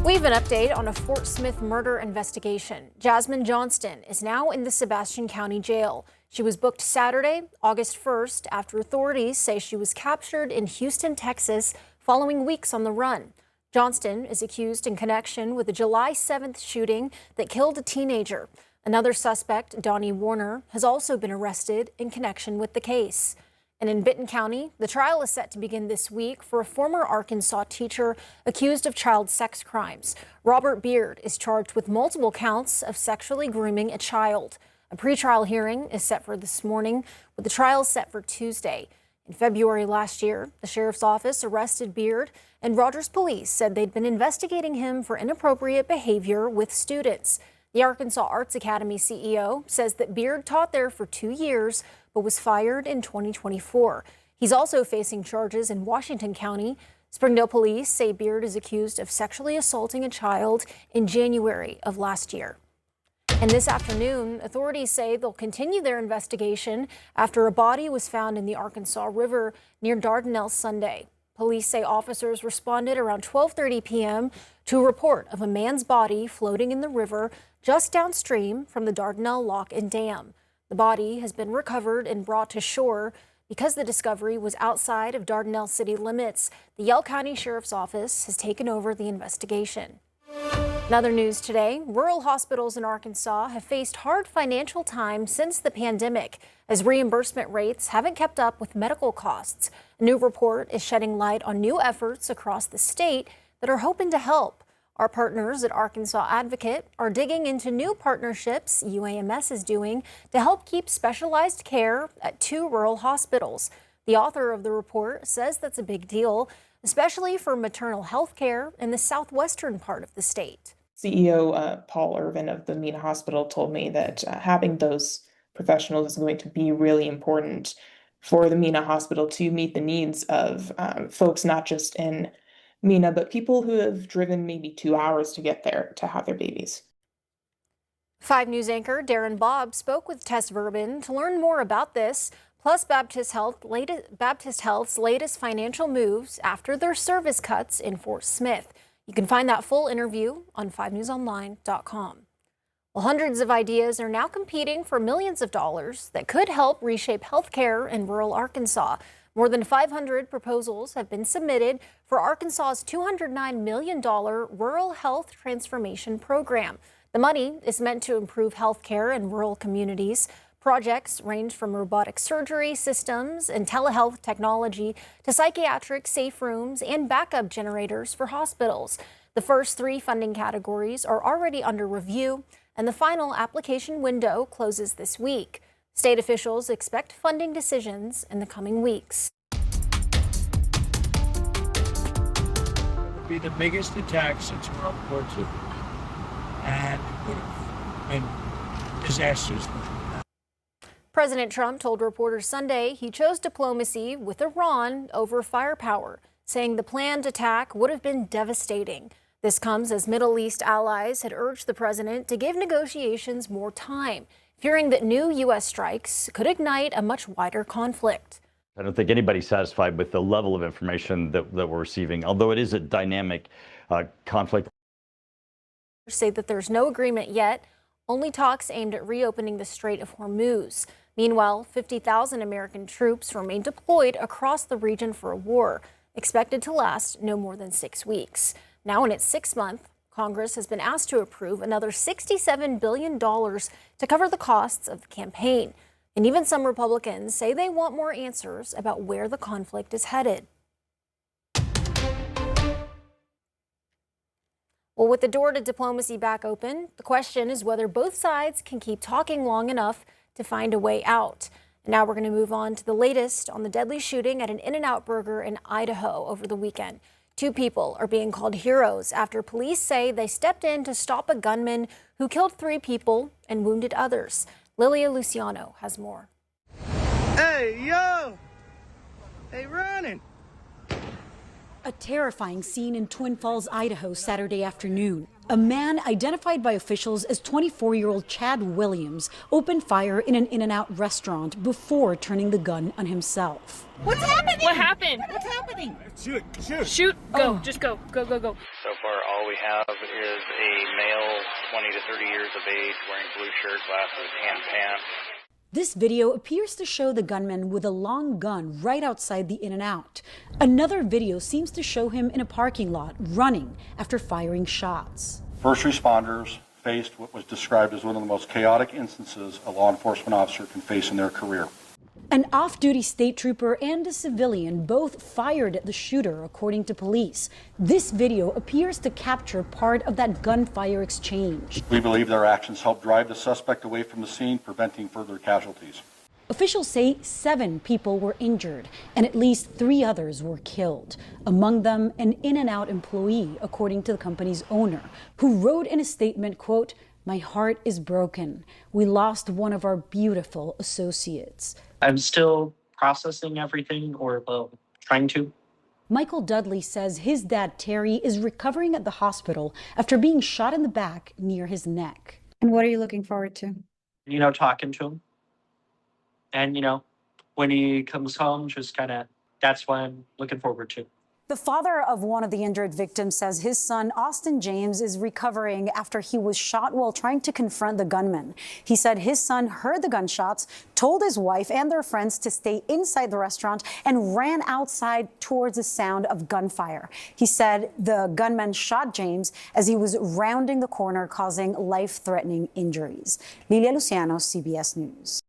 We have an update on a Fort Smith murder investigation. Jasmine Johnston is now in the Sebastian County Jail. She was booked Saturday, August 1st, after authorities say she was captured in Houston, Texas, following weeks on the run. Johnston is accused in connection with the July 7th shooting that killed a teenager. Another suspect, Donnie Warner, has also been arrested in connection with the case. And in Benton County, the trial is set to begin this week for a former Arkansas teacher accused of child sex crimes. Robert Beard is charged with multiple counts of sexually grooming a child. A pretrial hearing is set for this morning, with the trial set for Tuesday. In February last year, the sheriff's office arrested Beard, and Rogers police said they'd been investigating him for inappropriate behavior with students. The Arkansas Arts Academy CEO says that Beard taught there for 2 years, but was fired in 2024. He's also facing charges in Washington County. Springdale police say Beard is accused of sexually assaulting a child in January of last year. And this afternoon, authorities say they'll continue their investigation after a body was found in the Arkansas River near Dardanelle Sunday. Police say officers responded around 12:30 p.m. to a report of a man's body floating in the river just downstream from the Dardanelle Lock and Dam. The body has been recovered and brought to shore. Because the discovery was outside of Dardanelle city limits, the Yell County Sheriff's Office has taken over the investigation. In other news today, rural hospitals in Arkansas have faced hard financial times since the pandemic, as reimbursement rates haven't kept up with medical costs. A new report is shedding light on new efforts across the state that are hoping to help. Our partners at Arkansas Advocate are digging into new partnerships UAMS is doing to help keep specialized care at 2 rural hospitals. The author of the report says that's a big deal, especially for maternal health care in the southwestern part of the state. CEO Paul Irvin of the MENA Hospital told me that having those professionals is going to be really important for the MENA Hospital to meet the needs of folks not just in MENA, but people who have driven maybe 2 hours to get there to have their babies. 5 News anchor Darren Bobb spoke with Tess Verbin to learn more about this, plus Baptist Health's latest financial moves after their service cuts in Fort Smith. You can find that full interview on 5newsonline.com. Well, hundreds of ideas are now competing for millions of dollars that could help reshape healthcare in rural Arkansas. More than 500 proposals have been submitted for Arkansas's $209 million Rural Health Transformation Program. The money is meant to improve health care in rural communities. Projects range from robotic surgery systems and telehealth technology to psychiatric safe rooms and backup generators for hospitals. The first 3 funding categories are already under review, and the final application window closes this week. State officials expect funding decisions in the coming weeks. It would be the biggest attack since World War II, and it would have been disastrous. President Trump told reporters Sunday he chose diplomacy with Iran over firepower, saying the planned attack would have been devastating. This comes as Middle East allies had urged the president to give negotiations more time, fearing that new U.S. strikes could ignite a much wider conflict. I don't think anybody's satisfied with the level of information that we're receiving, although it is a dynamic conflict. Say that there's no agreement yet, only talks aimed at reopening the Strait of Hormuz. Meanwhile, 50,000 American troops remain deployed across the region for a war, expected to last no more than 6 weeks. Now in its 6th month, Congress has been asked to approve another $67 billion to cover the costs of the campaign. And even some Republicans say they want more answers about where the conflict is headed. Well, with the door to diplomacy back open, the question is whether both sides can keep talking long enough to find a way out. And now we're going to move on to the latest on the deadly shooting at an In-N-Out burger in Idaho over the weekend. 2 people are being called heroes after police say they stepped in to stop a gunman who killed 3 people and wounded others. Lilia Luciano has more. Hey, yo! They running! A terrifying scene in Twin Falls, Idaho, Saturday afternoon. A man identified by officials as 24-year-old Chad Williams opened fire in an In-N-Out restaurant before turning the gun on himself. What's happening? What happened? What's happening? Shoot, shoot. Shoot, go, just go, go, go, go. So far, all we have is a male, 20 to 30 years of age, wearing blue shirt, glasses, and pants. This video appears to show the gunman with a long gun right outside the In-N-Out. Another video seems to show him in a parking lot running after firing shots. First responders faced what was described as one of the most chaotic instances a law enforcement officer can face in their career. An off-duty state trooper and a civilian both fired at the shooter, according to police. This video appears to capture part of that gunfire exchange. We believe their actions helped drive the suspect away from the scene, preventing further casualties. Officials say 7 people were injured and at least 3 others were killed. Among them, an In-N-Out employee, according to the company's owner, who wrote in a statement, quote, "My heart is broken. We lost one of our beautiful associates." I'm still processing everything, or trying to. Michael Dudley says his dad, Terry, is recovering at the hospital after being shot in the back near his neck. And what are you looking forward to? Talking to him. And, when he comes home, just that's what I'm looking forward to. The father of one of the injured victims says his son, Austin James, is recovering after he was shot while trying to confront the gunman. He said his son heard the gunshots, told his wife and their friends to stay inside the restaurant, and ran outside towards the sound of gunfire. He said the gunman shot James as he was rounding the corner, causing life-threatening injuries. Lilia Luciano, CBS News.